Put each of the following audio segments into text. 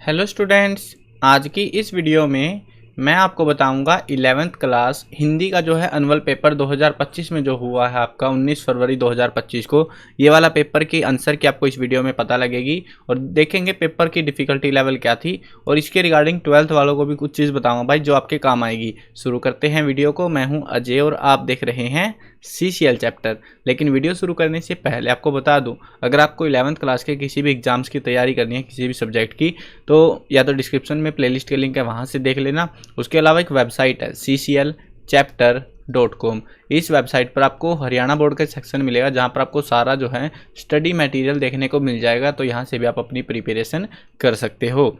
Hello students, आज की इस वीडियो में मैं आपको बताऊंगा 11th क्लास हिंदी का जो है एनुअल पेपर 2025 में जो हुआ है आपका 19 फरवरी 2025 को। ये वाला पेपर की आंसर की आपको इस वीडियो में पता लगेगी और देखेंगे पेपर की डिफ़िकल्टी लेवल क्या थी और इसके रिगार्डिंग 12th वालों को भी कुछ चीज़ बताऊंगा भाई जो आपके काम आएगी। शुरू करते हैं वीडियो को। मैं हूं अजय और आप देख रहे हैं CCL चैप्टर। लेकिन वीडियो शुरू करने से पहले आपको बता दूं, अगर आपको 11th क्लास के किसी भी एग्जाम्स की तैयारी करनी है किसी भी सब्जेक्ट की, तो या तो डिस्क्रिप्शन में प्लेलिस्ट के लिंक है, वहाँ से देख लेना। उसके अलावा एक वेबसाइट है cclchapter.com। इस वेबसाइट पर आपको हरियाणा बोर्ड का सेक्शन मिलेगा जहाँ पर आपको सारा जो है स्टडी मटेरियल देखने को मिल जाएगा, तो यहाँ से भी आप अपनी प्रिपरेशन कर सकते हो।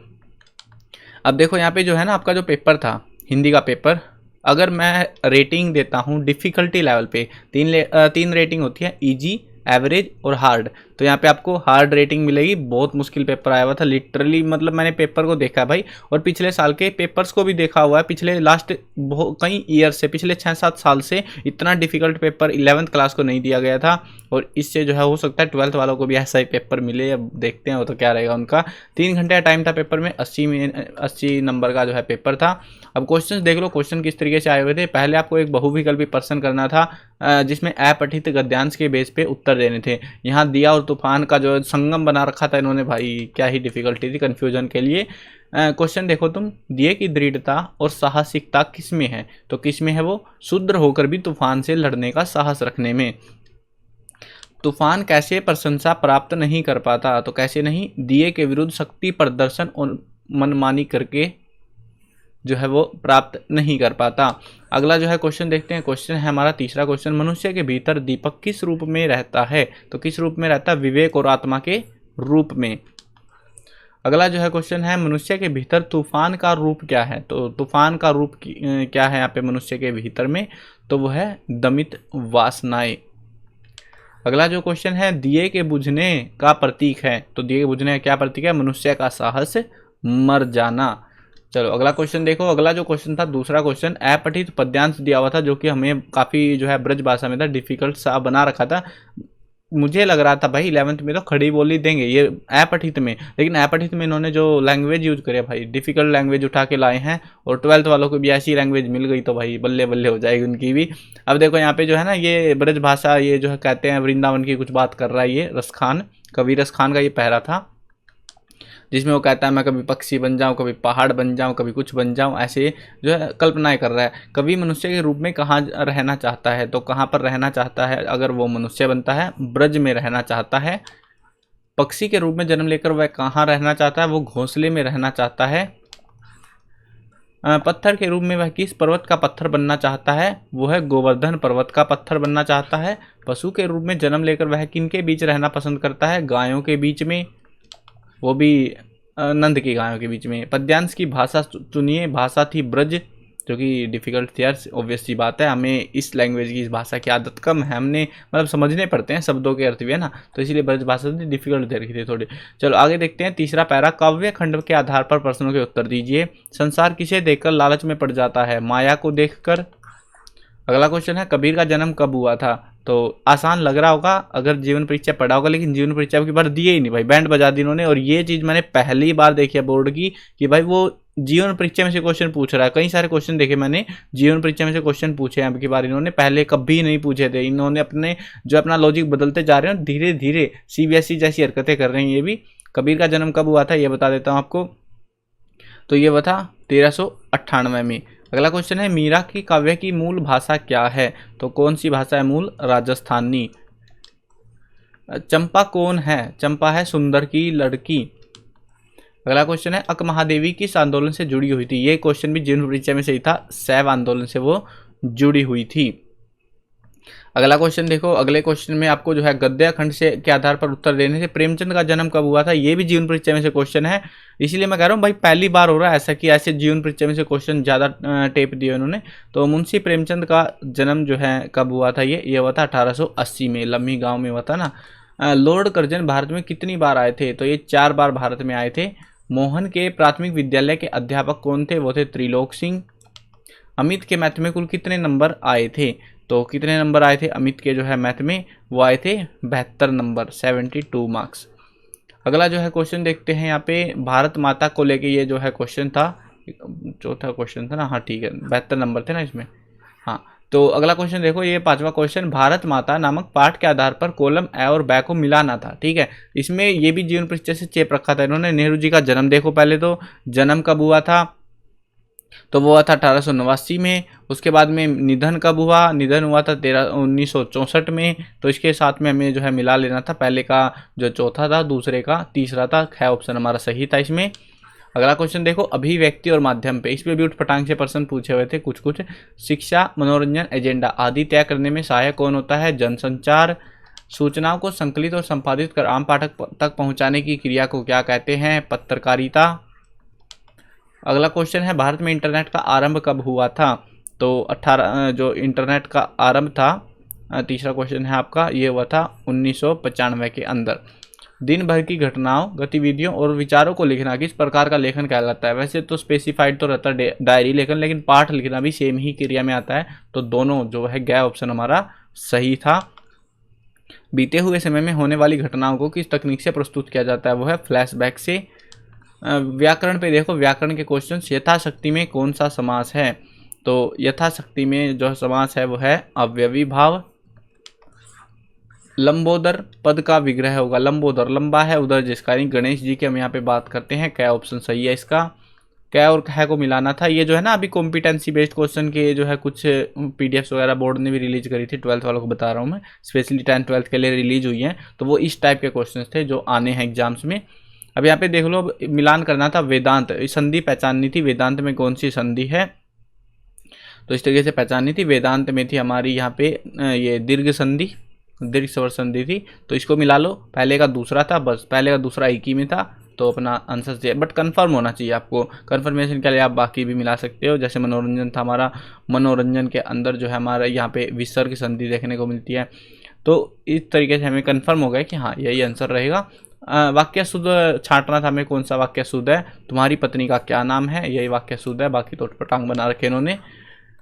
अब देखो यहाँ पे जो है ना आपका जो पेपर था हिंदी का पेपर, अगर मैं रेटिंग देता हूँ डिफ़िकल्टी लेवल पे, तीन रेटिंग होती है, इजी, एवरेज और हार्ड। तो यहाँ पे आपको हार्ड रेटिंग मिलेगी। बहुत मुश्किल पेपर आया हुआ था लिटरली, मतलब मैंने पेपर को देखा है भाई और पिछले साल के पेपर्स को भी देखा हुआ है। पिछले लास्ट कई ईयर से, पिछले 6-7 साल से इतना डिफिकल्ट पेपर 11th क्लास को नहीं दिया गया था और इससे जो है हो सकता है 12th वालों को भी ऐसा ही पेपर मिले। अब देखते हैं वो तो क्या रहेगा उनका। 3 घंटे का टाइम था पेपर में, 80 नंबर का जो है पेपर था। अब क्वेश्चन देख लो, क्वेश्चन किस तरीके से आए हुए थे। पहले आपको एक बहुविकल्पी प्रश्न करना था जिसमें अपठित गद्यांश के बेस पे उत्तर देने थे। यहाँ दिया और तूफान का जो संगम बना रखा था इन्होंने, भाई क्या ही डिफिकल्टी थी कंफ्यूजन के लिए। क्वेश्चन देखो तुम, दिए की दृढ़ता और साहसिकता किसमें है, तो किसमें है वो, शूद्र होकर भी तूफान से लड़ने का साहस रखने में। तूफान कैसे प्रशंसा प्राप्त नहीं कर पाता, तो कैसे नहीं, दिए के विरुद्ध शक्ति प्रदर्शन और मनमानी करके जो है वो प्राप्त नहीं कर पाता। अगला जो है क्वेश्चन देखते हैं। क्वेश्चन है हमारा तीसरा क्वेश्चन, मनुष्य के भीतर दीपक किस रूप में रहता है, तो किस रूप में रहता है, विवेक और आत्मा के रूप में। अगला जो है क्वेश्चन है, मनुष्य के भीतर तूफान का रूप क्या है, तो तूफान का रूप क्या है यहाँ पे मनुष्य के भीतर में, तो वो है दमित वासनाएं। अगला जो क्वेश्चन है, दिए के बुझने का प्रतीक है, तो दिए के बुझने का क्या प्रतीक है, मनुष्य का साहस, मर जाना। चलो अगला क्वेश्चन देखो। अगला जो क्वेश्चन था दूसरा क्वेश्चन, अपठित पद्यांश दिया हुआ था जो कि हमें काफ़ी जो है ब्रज भाषा में था, डिफिकल्ट सा बना रखा था। मुझे लग रहा था भाई 11th में तो खड़ी बोली देंगे ये अपठित में, लेकिन अपठित में इन्होंने जो लैंग्वेज यूज करे भाई डिफिकल्ट लैंग्वेज उठा के लाए हैं और 12th वालों को भी ऐसी लैंग्वेज मिल गई तो भाई बल्ले बल्ले हो जाएगी उनकी भी। अब देखो यहाँ पे जो है ना ये ब्रज भाषा, ये जो है कहते हैं वृंदावन की कुछ बात कर रहा है ये रसखान, कवि रसखान का ये पहरा था जिसमें वो कहता है मैं कभी पक्षी बन जाऊं, कभी पहाड़ बन जाऊं, कभी कुछ बन जाऊं, ऐसे जो है कल्पनाएं कर रहा है। कवि मनुष्य के रूप में कहाँ रहना चाहता है, तो कहाँ पर रहना चाहता है अगर वो मनुष्य बनता है, ब्रज में रहना चाहता है। पक्षी के रूप में जन्म लेकर वह कहाँ रहना चाहता है, वो घोंसले में रहना चाहता है। पत्थर के रूप में वह किस पर्वत का पत्थर बनना चाहता है, वो है गोवर्धन पर्वत का पत्थर बनना चाहता है। पशु के रूप में जन्म लेकर वह किनके बीच रहना पसंद करता है, गायों के बीच में, वो भी नंद की गायों के बीच में। पद्यांश की भाषा चुनिए, भाषा थी ब्रज जो कि डिफ़िकल्ट थी यार, ऑब्वियस सी बात है, हमें इस लैंग्वेज की इस भाषा की आदत कम है, हमने मतलब समझने पड़ते हैं शब्दों के अर्थ भी है ना, तो इसलिए ब्रज भाषा थी डिफ़िकल्ट दे रखी थी थोड़ी। चलो आगे देखते हैं तीसरा पैरा, काव्य खंड के आधार पर प्रश्नों के उत्तर दीजिए। संसार किसे देखकर लालच में पड़ जाता है, माया को देखकर। अगला क्वेश्चन है, कबीर का जन्म कब हुआ था, तो आसान लग रहा होगा अगर जीवन परीक्षा पढ़ा होगा, लेकिन जीवन परीक्षा की बार दिए ही नहीं भाई, बैंड बजा दी इन्होंने। और ये चीज़ मैंने पहली बार देखी है बोर्ड की कि भाई वो जीवन परीक्षा में से क्वेश्चन पूछ रहा है। कई सारे क्वेश्चन देखे मैंने जीवन परीक्षा में से क्वेश्चन पूछे हैं अब की बार इन्होंने, पहले कभी नहीं पूछे थे। इन्होंने अपना लॉजिक बदलते जा रहे हैं, धीरे धीरे CBSE जैसी हरकतें कर रहे हैं ये भी। कबीर का जन्म कब हुआ था ये बता देता हूँ आपको, तो ये हुआ था 1398 में। अगला क्वेश्चन है, मीरा की काव्य की मूल भाषा क्या है, तो कौन सी भाषा है मूल, राजस्थानी। चंपा कौन है, चंपा है सुंदर की लड़की। अगला क्वेश्चन है, अक महादेवी किस आंदोलन से जुड़ी हुई थी, ये क्वेश्चन भी जीवन परीक्षा में सही था, शैव आंदोलन से वो जुड़ी हुई थी। अगला क्वेश्चन देखो, अगले क्वेश्चन में आपको जो है गद्य खंड से के आधार पर उत्तर देने से प्रेमचंद का जन्म कब हुआ था, ये भी जीवन परीक्षा में से क्वेश्चन है। इसलिए मैं कह रहा हूँ भाई पहली बार हो रहा है ऐसा कि ऐसे जीवन परीक्षा में से क्वेश्चन ज़्यादा टेप दिए उन्होंने। तो मुंशी प्रेमचंद का जन्म जो है कब हुआ था, ये हुआ था 1880 में, लम्ही गाँव में हुआ था ना। लॉर्ड कर्जन भारत में कितनी बार आए थे, तो ये 4 बार भारत में आए थे। मोहन के प्राथमिक विद्यालय के अध्यापक कौन थे, वो थे त्रिलोक सिंह। अमित के मैथ में कुल कितने नंबर आए थे, तो कितने नंबर आए थे अमित के जो है मैथ में, वो आए थे 72 नंबर, 72 मार्क्स। अगला जो है क्वेश्चन देखते हैं यहाँ पे, भारत माता को लेके ये जो है क्वेश्चन था, चौथा क्वेश्चन था ना, हाँ ठीक है, 72 नंबर थे ना इसमें। हाँ, तो अगला क्वेश्चन देखो, ये 5वां क्वेश्चन, भारत माता नामक पाठ के आधार पर कॉलम ए और बै को मिलाना था। ठीक है, इसमें ये भी जीवन परिचय से चेप रखा था इन्होंने। नेहरू जी का जन्म देखो, पहले तो जन्म कब हुआ था, तो वो हुआ था 1889 में। उसके बाद में निधन कब हुआ, निधन हुआ था 1964 में। तो इसके साथ में हमें जो है मिला लेना था, पहले का जो चौथा था, दूसरे का तीसरा था। ख ऑप्शन हमारा सही था इसमें। अगला क्वेश्चन देखो, अभिव्यक्ति और माध्यम पे, इस पे भी उठपटांग से प्रश्न पूछे हुए थे कुछ। शिक्षा, मनोरंजन, एजेंडा आदि तय करने में सहायक कौन होता है, जनसंचार। सूचनाओं को संकलित और संपादित कर आम पाठक तक पहुंचाने की क्रिया को क्या कहते हैं, पत्रकारिता। अगला क्वेश्चन है, भारत में इंटरनेट का आरंभ कब हुआ था, तो 18 जो इंटरनेट का आरंभ था, तीसरा क्वेश्चन है आपका, ये हुआ था 1995 के अंदर। दिन भर की घटनाओं, गतिविधियों और विचारों को लिखना किस प्रकार का लेखन कहलाता है। वैसे तो स्पेसिफाइड तो रहता है डायरी लेखन, लेकिन पाठ लिखना भी सेम ही क्रिया में आता है। तो दोनों जो है गया ऑप्शन हमारा सही था। बीते हुए समय में होने वाली घटनाओं को किस तकनीक से प्रस्तुत किया जाता है, वो है फ्लैशबैक से। व्याकरण पे देखो, व्याकरण के क्वेश्चन, यथाशक्ति में कौन सा समास है, तो यथाशक्ति में जो समास है वो है अव्ययी भाव। लंबोदर पद का विग्रह होगा, लंबोदर लंबा है उधर जिसका, गणेश जी की हम यहाँ पे बात करते हैं। क्या ऑप्शन सही है इसका, क्या और कह को मिलाना था। ये जो है ना अभी कॉम्पिटेंसी बेस्ड क्वेश्चन के जो है कुछ पीडीएफ्स वगैरह बोर्ड ने भी रिलीज करी थी, 12th वालों को बता रहा हूँ मैं, स्पेशली 10th 12th के लिए रिलीज हुई हैं। तो वो इस टाइप के क्वेश्चन थे जो आने हैं एग्जाम्स में। अब यहाँ पे देख लो, मिलान करना था, वेदांत संधि पहचाननी थी, वेदांत में कौन सी संधि है, तो इस तरीके से पहचाननी थी। वेदांत में थी हमारी यहाँ पे ये दीर्घ संधि, दीर्घ स्वर संधि थी, तो इसको मिला लो। पहले का दूसरा था, बस पहले का दूसरा एक ही में था, तो अपना आंसर से, बट कंफर्म होना चाहिए आपको। कंफर्मेशन के लिए आप बाकी भी मिला सकते हो, जैसे मनोरंजन था हमारा, मनोरंजन के अंदर जो है हमारा यहाँ पे विसर्ग संधि देखने को मिलती है। तो इस तरीके से हमें कंफर्म हो गया कि हाँ यही आंसर रहेगा। वाक्य शुद्ध छांटना था हमें, कौन सा वाक्य शुद्ध है, तुम्हारी पत्नी का क्या नाम है, यही वाक्य शुद्ध है, बाकी तो पटांग बना रखे इन्होंने।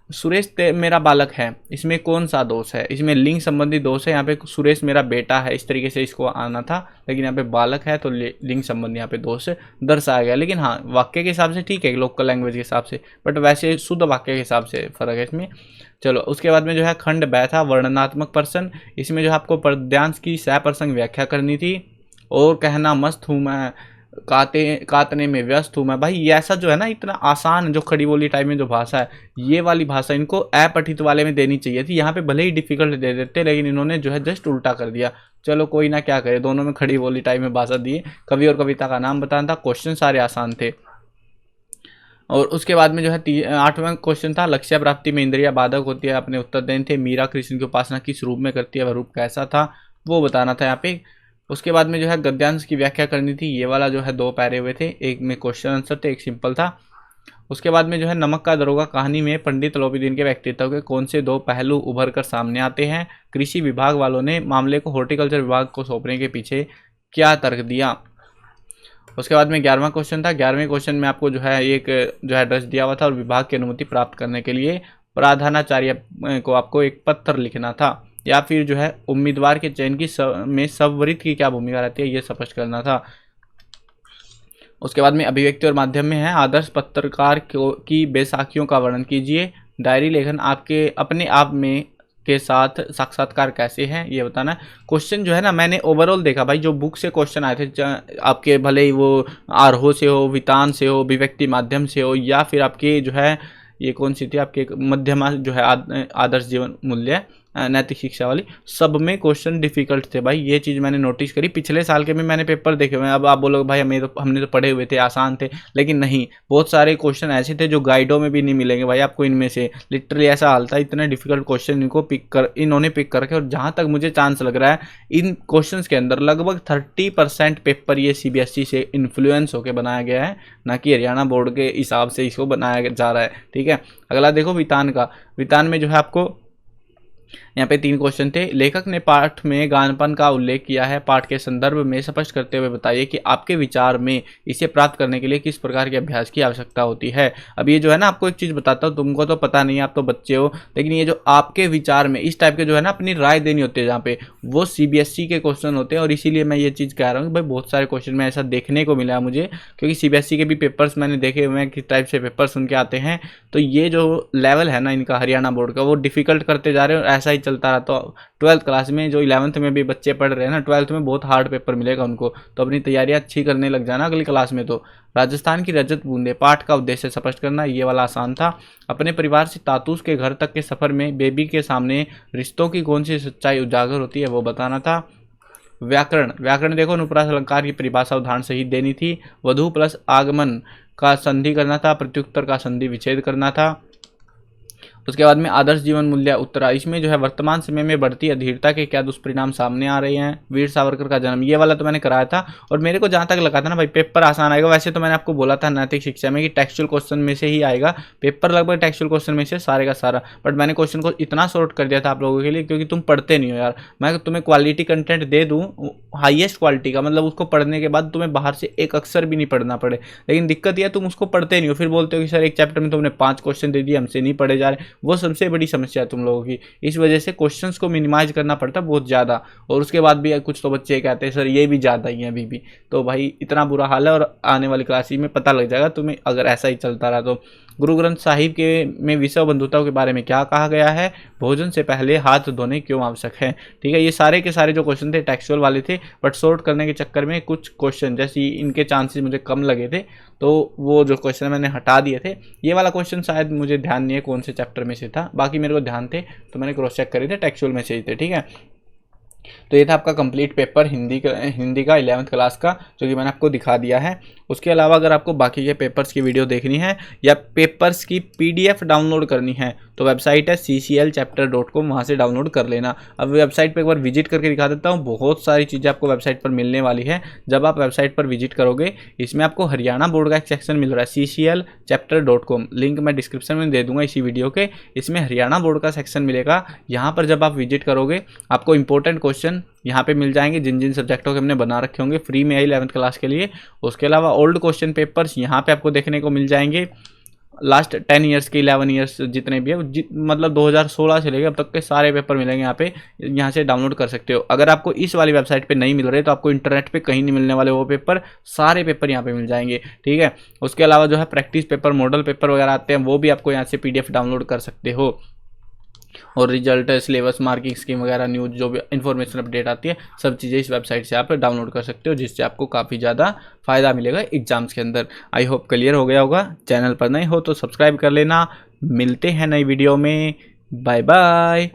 सुरेश मेरा बालक है, इसमें कौन सा दोष है, इसमें लिंग संबंधी दोष है। यहाँ पे सुरेश मेरा बेटा है, इस तरीके से इसको आना था, लेकिन यहाँ पे बालक है तो लिंग संबंधी यहाँ पे दोष दर्शाया गया। लेकिन हाँ वाक्य के हिसाब से ठीक है, लोकल लैंग्वेज के हिसाब से, बट वैसे शुद्ध वाक्य के हिसाब से फर्क है इसमें। चलो उसके बाद में जो है खंड बै था, वर्णनात्मक प्रश्न। इसमें जो आपको पद्यांश की सप्रसंग व्याख्या करनी थी, और कहना मस्त हूँ मैं, काटने में व्यस्त हूँ मैं। भाई ये ऐसा जो है ना, इतना आसान जो खड़ी बोली टाइप में जो भाषा है, ये वाली भाषा इनको अपठित वाले में देनी चाहिए थी। यहाँ पे भले ही डिफिकल्ट दे देते, लेकिन इन्होंने जो है जस्ट उल्टा कर दिया। चलो कोई ना, क्या करे, दोनों में खड़ी बोली टाइप में भाषा दी। कवि और कविता का नाम बताना था, क्वेश्चन सारे आसान थे। और उसके बाद में जो है 8वां क्वेश्चन था, लक्ष्य प्राप्ति में इंद्रिया बाधक होती है, अपने उत्तर देने थे। मीरा कृष्ण की उपासना किस रूप में करती है, वह रूप कैसा था, वो बताना था यहाँ पे। उसके बाद में जो है गद्यांश की व्याख्या करनी थी, ये वाला जो है 2 पैरे हुए थे, एक में क्वेश्चन आंसर थे, एक सिंपल था। उसके बाद में जो है नमक का दरोगा कहानी में पंडित लोपीदीन के व्यक्तित्व के कौन से 2 पहलू उभर कर सामने आते हैं। कृषि विभाग वालों ने मामले को हॉर्टिकल्चर विभाग को सौंपने के पीछे क्या तर्क दिया। उसके बाद में 11वां क्वेश्चन था। 11वें क्वेश्चन में आपको जो है एक जो है एड्रेस दिया हुआ था, और विभाग की अनुमति प्राप्त करने के लिए प्रधानाचार्य को आपको एक पत्र लिखना था, या फिर जो है उम्मीदवार के चयन की में सबवरित की क्या भूमिका रहती है, ये स्पष्ट करना था। उसके बाद में अभिव्यक्ति और माध्यम में है, आदर्श पत्रकार की बेसाखियों का वर्णन कीजिए। डायरी लेखन आपके अपने आप में के साथ साक्षात्कार कैसे है, ये बताना। क्वेश्चन जो है ना, मैंने ओवरऑल देखा भाई, जो बुक से क्वेश्चन आए थे आपके, भले ही वो आरोह से हो, वितान से हो, अभिव्यक्ति माध्यम से हो, या फिर आपके जो है ये कौन सी थी आपके मध्यमा जो है आदर्श जीवन मूल्य नैतिक शिक्षा वाली, सब में क्वेश्चन डिफिकल्ट थे भाई। ये चीज़ मैंने नोटिस करी, पिछले साल के भी मैंने पेपर देखे हुए हैं। अब आप बोलोगे भाई हमने तो पढ़े हुए थे, आसान थे, लेकिन नहीं, बहुत सारे क्वेश्चन ऐसे थे जो गाइडों में भी नहीं मिलेंगे भाई आपको। इनमें से लिटरली ऐसा हाल था, इतने डिफिकल्ट क्वेश्चन इन्होंने पिक करके, और जहाँ तक मुझे चांस लग रहा है इन क्वेश्चन के अंदर लगभग 30% पेपर ये CBSE से इन्फ्लुएंस होकर बनाया गया है, ना कि हरियाणा बोर्ड के हिसाब से इसको बनाया जा रहा है। ठीक है, अगला देखो वितान का। वितान में जो है आपको यहाँ पे 3 क्वेश्चन थे। लेखक ने पाठ में गानपन का उल्लेख किया है, पाठ के संदर्भ में स्पष्ट करते हुए बताइए कि आपके विचार में इसे प्राप्त करने के लिए किस प्रकार के अभ्यास की आवश्यकता होती है। अब ये जो है ना, आपको एक चीज़ बताता हूँ, तुमको तो पता नहीं, आप तो बच्चे हो, लेकिन ये जो आपके विचार में इस टाइप के जो है ना अपनी राय देनी होती है, जहाँ पे वो CBSE के क्वेश्चन होते हैं। और इसीलिए मैं ये चीज़ कह रहा हूँ कि भाई बहुत सारे क्वेश्चन में ऐसा देखने को मिला है मुझे, क्योंकि CBSE के भी पेपर्स मैंने देखे हुए हैं किस टाइप से पेपर्स उनके आते हैं। तो ये जो लेवल है ना इनका हरियाणा बोर्ड का, वो डिफिकल्ट करते जा रहे हैं और ऐसा ही चलता रहा। तो 12th क्लास में जो 11th में भी बच्चे पढ़ रहे हैं ना, 12th में बहुत हार्ड पेपर मिलेगा उनको, तो अपनी तैयारियां अच्छी करने लग जाना अगली क्लास में। तो राजस्थान की रजत बूंदे, पाठ का उद्देश्य स्पष्ट करना, ये वाला आसान था। अपने परिवार से तातूस के घर तक के सफर में बेबी के सामने रिश्तों की कौन सी सच्चाई उजागर होती है, वो बताना था। व्याकरण, व्याकरण देखो, अनुप्रास अलंकार की परिभाषा उदाहरण सहित देनी थी। वधु प्लस आगमन का संधि करना था, प्रत्युत्तर का संधि विच्छेद करना था। उसके बाद में आदर्श जीवन मूल्य उत्तरा, इसमें जो है वर्तमान समय में बढ़ती अधीरता के क्या दुष्परिणाम सामने आ रहे हैं। वीर सावरकर का जन्म, ये वाला तो मैंने कराया था और मेरे को जहाँ तक लगा था ना भाई पेपर आसान आएगा। वैसे तो मैंने आपको बोला था नैतिक शिक्षा में कि टेक्सचुअल क्वेश्चन में से ही आएगा पेपर, लगभग टेक्सचुअल क्वेश्चन में से सारे का सारा, बट मैंने क्वेश्चन को इतना शॉर्ट कर दिया था आप लोगों के लिए क्योंकि तुम पढ़ते नहीं हो यार। मैं तुम्हें क्वालिटी कंटेंट दे दूँ हाईएस्ट क्वालिटी का, मतलब उसको पढ़ने के बाद तुम्हें बाहर से एक अक्षर भी नहीं पढ़ना पड़े, लेकिन दिक्कत यह तुम उसको पढ़ते नहीं हो, फिर बोलते हो कि सर एक चैप्टर में तुमने 5 क्वेश्चन दे दिए, हमसे नहीं पढ़े जा रहे। वो सबसे बड़ी समस्या है तुम लोगों की, इस वजह से क्वेश्चंस को मिनिमाइज करना पड़ता है बहुत ज़्यादा। और उसके बाद भी कुछ तो बच्चे कहते हैं सर ये भी ज़्यादा ही है अभी भी, तो भाई इतना बुरा हाल है। और आने वाली क्लासेस में पता लग जाएगा तुम्हें अगर ऐसा ही चलता रहा तो। गुरु ग्रंथ साहिब के में विषय बंधुताओं के बारे में क्या कहा गया है, भोजन से पहले हाथ धोने क्यों आवश्यक है। ठीक है, ये सारे के सारे जो क्वेश्चन थे टेक्सचुअल वाले थे, बट शॉर्ट करने के चक्कर में कुछ क्वेश्चन जैसे इनके चांसेस मुझे कम लगे थे, तो वो जो क्वेश्चन मैंने हटा दिए थे। ये वाला क्वेश्चन शायद मुझे ध्यान नहीं है कौन से चैप्टर में से था, बाकी मेरे को ध्यान थे तो मैंने क्रॉस चेक करे थे, टेक्सचुअल में से ही थे। ठीक है, तो ये था आपका कंप्लीट पेपर हिंदी का 11th क्लास का, जो कि मैंने आपको दिखा दिया है। उसके अलावा अगर आपको बाकी के पेपर्स की वीडियो देखनी है या पेपर्स की PDF डाउनलोड करनी है तो वेबसाइट है cclchapter.com, वहाँ से डाउनलोड कर लेना। अब वेबसाइट पे एक बार विजिट करके दिखा देता हूँ, बहुत सारी चीज़ें आपको वेबसाइट पर मिलने वाली है। जब आप वेबसाइट पर विजिट करोगे, इसमें आपको हरियाणा बोर्ड का एक सेक्शन मिल रहा है cclchapter.com, लिंक मैं डिस्क्रिप्शन में दे दूंगा इसी वीडियो के। इसमें हरियाणा बोर्ड का सेक्शन मिलेगा। यहाँ पर जब आप विजिट करोगे आपको इंपॉर्टेंट क्वेश्चन यहाँ पे मिल जाएंगे, जिन जिन सब्जेक्टों के हमने बना रखे होंगे फ्री में 11th क्लास के लिए। उसके अलावा ओल्ड क्वेश्चन पेपर्स यहाँ पे आपको देखने को मिल जाएंगे, लास्ट 10 ईयर्स के 11 ईयर्स जितने भी है, मतलब 2016 से लेकर अब तक के सारे पेपर मिलेंगे यहाँ पे, यहाँ से डाउनलोड कर सकते हो। अगर आपको इस वाली वेबसाइट पे नहीं मिल रहे तो आपको इंटरनेट पे कहीं नहीं मिलने वाले वो पेपर, सारे पेपर यहाँ पे मिल जाएंगे। ठीक है, उसके अलावा जो है प्रैक्टिस पेपर, मॉडल पेपर वगैरह आते हैं, वो भी आपको यहाँ से PDF डाउनलोड कर सकते हो। और रिजल्ट, सिलेबस, मार्किंग स्कीम वगैरह, न्यूज जो भी इन्फॉर्मेशन अपडेट आती है, सब चीज़ें इस वेबसाइट से आप डाउनलोड कर सकते हो, जिससे आपको काफ़ी ज़्यादा फायदा मिलेगा एग्जाम्स के अंदर। आई होप क्लियर हो गया होगा। चैनल पर नए हो तो सब्सक्राइब कर लेना। मिलते हैं नई वीडियो में, बाय बाय।